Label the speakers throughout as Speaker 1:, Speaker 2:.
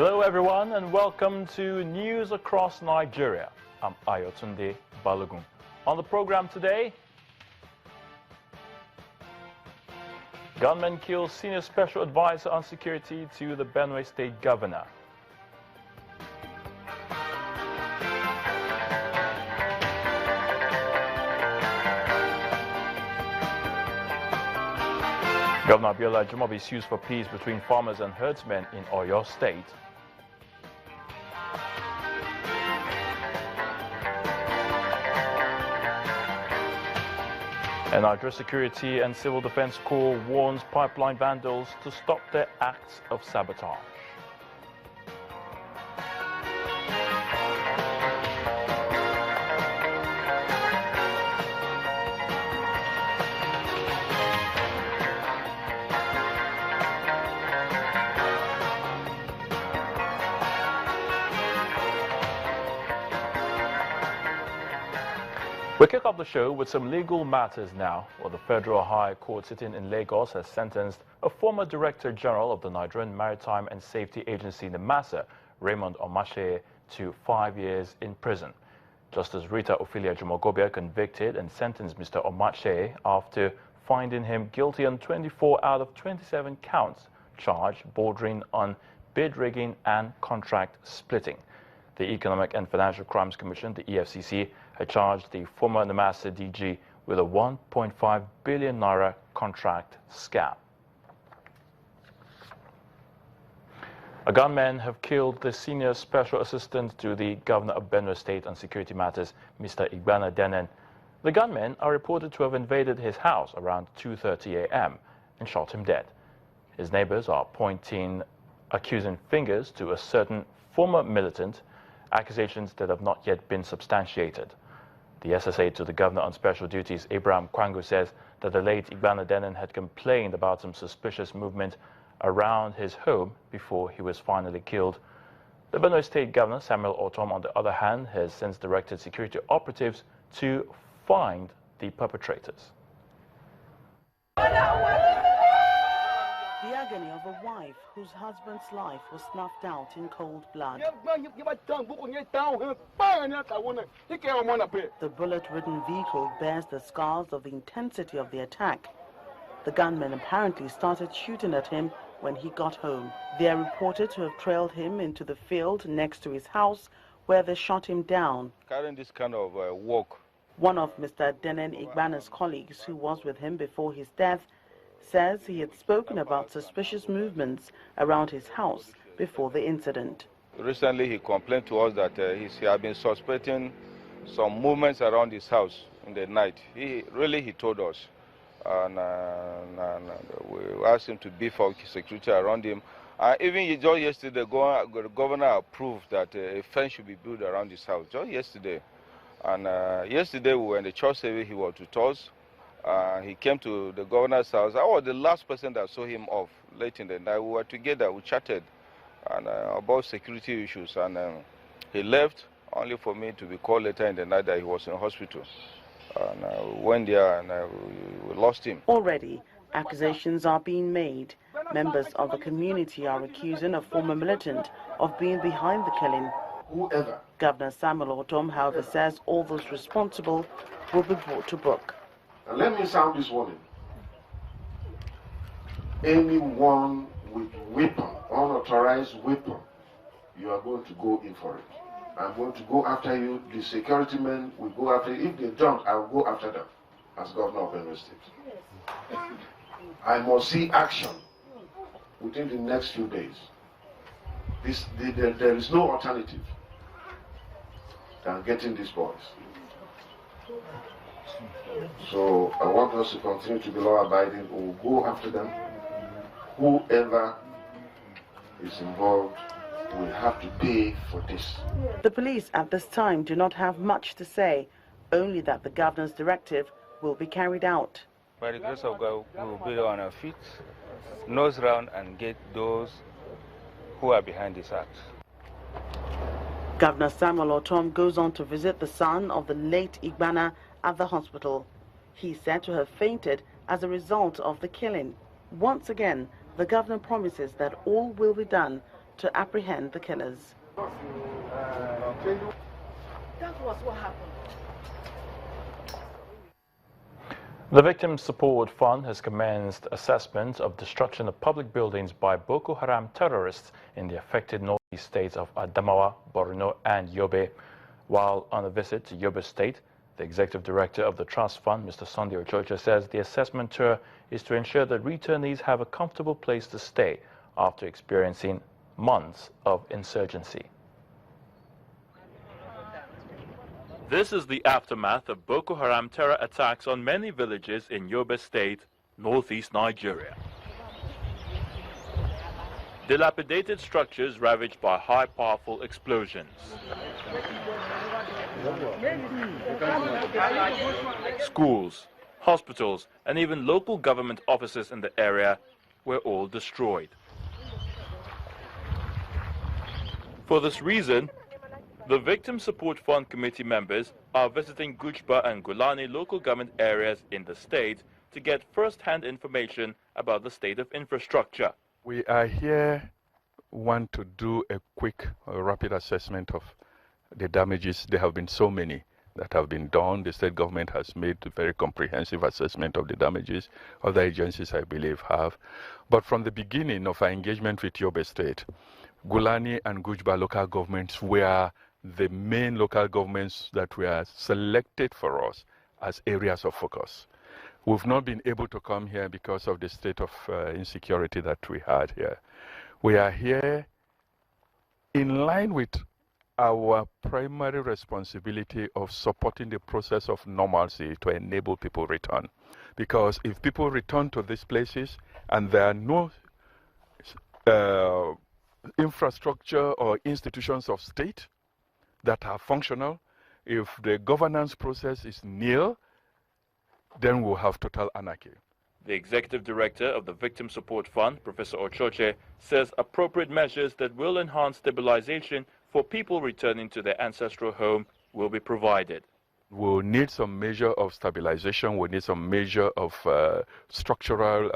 Speaker 1: Hello everyone and welcome to News Across Nigeria. I'm Ayotunde Balogun. On the program today, gunmen kill senior special advisor on security to the Benue State governor. Governor Abiola Jumobi sues for peace between farmers and herdsmen in Oyo State. And Nigeria Security and Civil Defense Corps warns pipeline vandals to stop their acts of sabotage. We kick off the show with some legal matters now. Well, the Federal High Court sitting in Lagos has sentenced a former Director General of the Nigerian Maritime and Safety Agency, NIMASA, Raymond Omashe, to 5 years in prison. Justice Rita Ophelia Jumogobia convicted and sentenced Mr. Omashe after finding him guilty on 24 out of 27 counts charged bordering on bid rigging and contract splitting. The Economic and Financial Crimes Commission, the EFCC, had charged the former NIMASA DG with a 1.5 billion naira contract scam. Gunmen have killed the senior special assistant to the governor of Benue State on security matters, Mr. Igbana Denen. The gunmen are reported to have invaded his house around 2:30 a.m. and shot him dead. His neighbors are pointing accusing fingers to a certain former militant, accusations that have not yet been substantiated. The SSA to the governor on special duties, Abraham Kwangu, says that the late Igbana Denen had complained about some suspicious movement around his home before he was finally killed. The Benue State governor, Samuel Ortom, on the other hand, has since directed security operatives to find the perpetrators.
Speaker 2: The agony of a wife whose husband's life was snuffed out in cold blood. The bullet-ridden vehicle bears the scars of the intensity of the attack. The gunmen apparently started shooting at him when he got home. They are reported to have trailed him into the field next to his house, where they shot him down.
Speaker 3: Carrying this kind of walk.
Speaker 2: One of Mr. Denen Igbana's colleagues, who was with him before his death, says he had spoken about suspicious movements around his house before the incident.
Speaker 3: Recently, he complained to us that he had been suspecting some movements around his house in the night. He told us, and we asked him to beef up security around him. Even just yesterday, the governor approved that a fence should be built around his house, just yesterday. And yesterday, we were in the church service, he was with us. He came to the governor's house. I was the last person that saw him off late in the night. We were together, we chatted and, about security issues, and he left only for me to be called later in the night that he was in hospital. And we went there and we lost him.
Speaker 2: Already, accusations are being made. Members of the community are accusing a former militant of being behind the killing.
Speaker 4: Whoever.
Speaker 2: Governor Samuel Ortom, however, says all those responsible will be brought to book.
Speaker 4: And let me sound this warning. Anyone with weapon, unauthorized weapon, you are going to go in for it. I'm going to go after you. The security men will go after you. If they don't, I will go after them as governor of Benue State. I must see action within the next few days. There is no alternative than getting these boys. So I want us to continue to be law-abiding. We'll go after them. Whoever is involved will have to pay for this.
Speaker 2: The police at this time do not have much to say, only that the governor's directive will be carried out.
Speaker 3: By the grace of God, we will be on our feet, nose round, and get those who are behind this act.
Speaker 2: Governor Samuel Ortom goes on to visit the son of the late Igbana at the hospital. He is said to have fainted as a result of the killing. Once again, the governor promises that all will be done to apprehend the killers.
Speaker 5: That was what happened.
Speaker 1: The Victim Support Fund has commenced assessment of destruction of public buildings by Boko Haram terrorists in the affected northeast states of Adamawa, Borno and Yobe. While on a visit to Yobe State, the executive director of the trust fund, Mr. Sunday Ochocha, says the assessment tour is to ensure that returnees have a comfortable place to stay after experiencing months of insurgency. This is the aftermath of Boko Haram terror attacks on many villages in Yobe State, northeast Nigeria. Dilapidated structures ravaged by high-powerful explosions. Schools, hospitals, and even local government offices in the area were all destroyed. For this reason, the Victim Support Fund committee members are visiting Gujba and Gulani local government areas in the state to get first-hand information about the state of infrastructure.
Speaker 6: We are here, want to do a quick, rapid assessment of the damages. There have been so many that have been done. The state government has made a very comprehensive assessment of the damages. Other agencies, I believe, have. But from the beginning of our engagement with Yobe State, Gulani and Gujba local governments were the main local governments that were selected for us as areas of focus. We've not been able to come here because of the state of insecurity that we had here. We are here in line with our primary responsibility of supporting the process of normalcy to enable people return. Because if people return to these places and there are no infrastructure or institutions of state that are functional, if the governance process is nil, then we'll have total anarchy.
Speaker 1: The executive director of the Victim Support Fund, Professor Ochoche, says appropriate measures that will enhance stabilization for people returning to their ancestral home will be provided.
Speaker 6: We'll need some measure of stabilization. We need some measure of structural,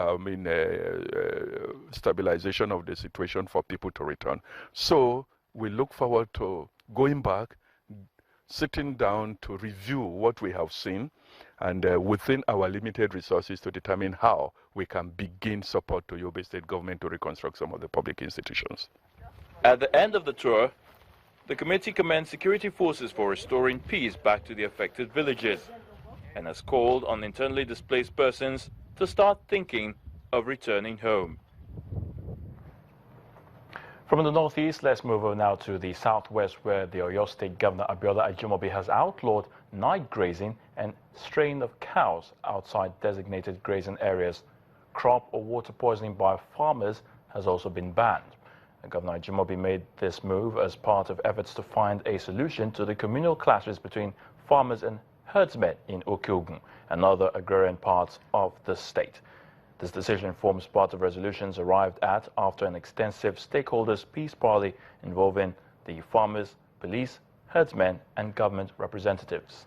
Speaker 6: stabilization of the situation for people to return. So we look forward to going back, sitting down to review what we have seen, and within our limited resources to determine how we can begin support to Yobe State government to reconstruct some of the public institutions.
Speaker 1: At the end of the tour, the committee commends security forces for restoring peace back to the affected villages and has called on internally displaced persons to start thinking of returning home. From the northeast, let's move on now to the southwest, where the Oyo State Governor Abiola Ajimobi has outlawed night grazing and straying of cows outside designated grazing areas. Crop or water poisoning by farmers has also been banned. Governor Ajimobi made this move as part of efforts to find a solution to the communal clashes between farmers and herdsmen in Okiogun and other agrarian parts of the state. This decision forms part of resolutions arrived at after an extensive stakeholders peace parley involving the farmers, police, herdsmen and government representatives.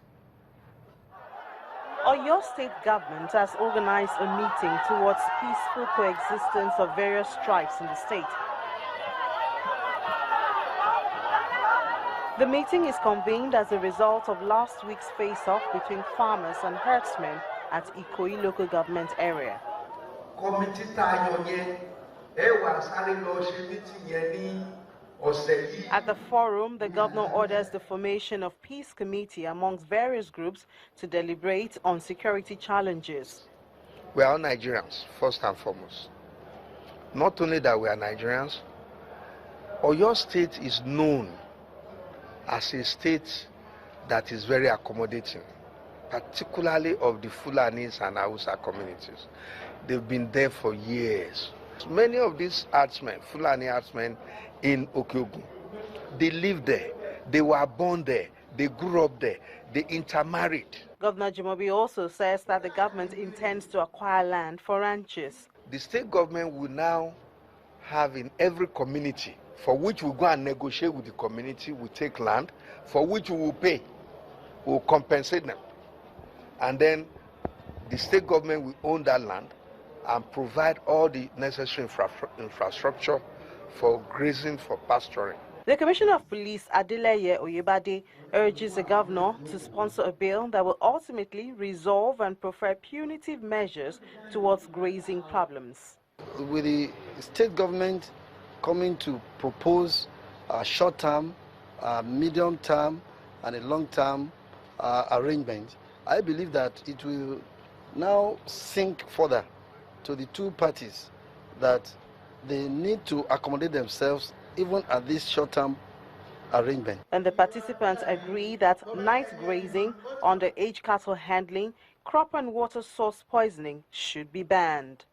Speaker 2: Oyo State government has organized a meeting towards peaceful coexistence of various tribes in the state. The meeting is convened as a result of last week's face-off between farmers and herdsmen at Ikoyi local government area. At the forum, the governor orders the formation of peace committee amongst various groups to deliberate on security challenges.
Speaker 7: We are all Nigerians, first and foremost. Not only that we are Nigerians, Oyo State is known as a state that is very accommodating, particularly of the Fulanis and Hausa communities. They've been there for years. Many of these herdsmen, Fulani herdsmen in Okiogun, they live there, they were born there, they grew up there, they intermarried.
Speaker 2: Governor Ajimobi also says that the government intends to acquire land for ranches.
Speaker 7: The state government will now have in every community, for which we go and negotiate with the community, we take land, for which we will pay, we will compensate them. And then the state government will own that land and provide all the necessary infrastructure for grazing, for pasturing.
Speaker 2: The Commissioner of Police, Adeleye Oyebade, urges the governor to sponsor a bill that will ultimately resolve and prefer punitive measures towards grazing problems.
Speaker 8: With the state government coming to propose a short-term, medium-term, and a long-term arrangement, I believe that it will now sink further to the two parties that they need to accommodate themselves even at this short-term arrangement.
Speaker 2: And the participants agree that night grazing, underage cattle handling, crop and water source poisoning should be banned.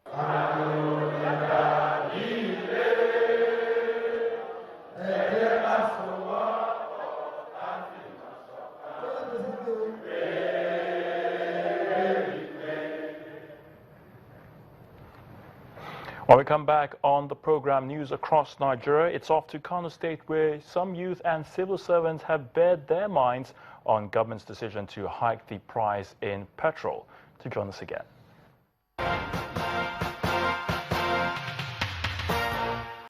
Speaker 1: When we come back on the program News Across Nigeria, it's off to Kano State, where some youth and civil servants have bared their minds on government's decision to hike the price in petrol. To join us again.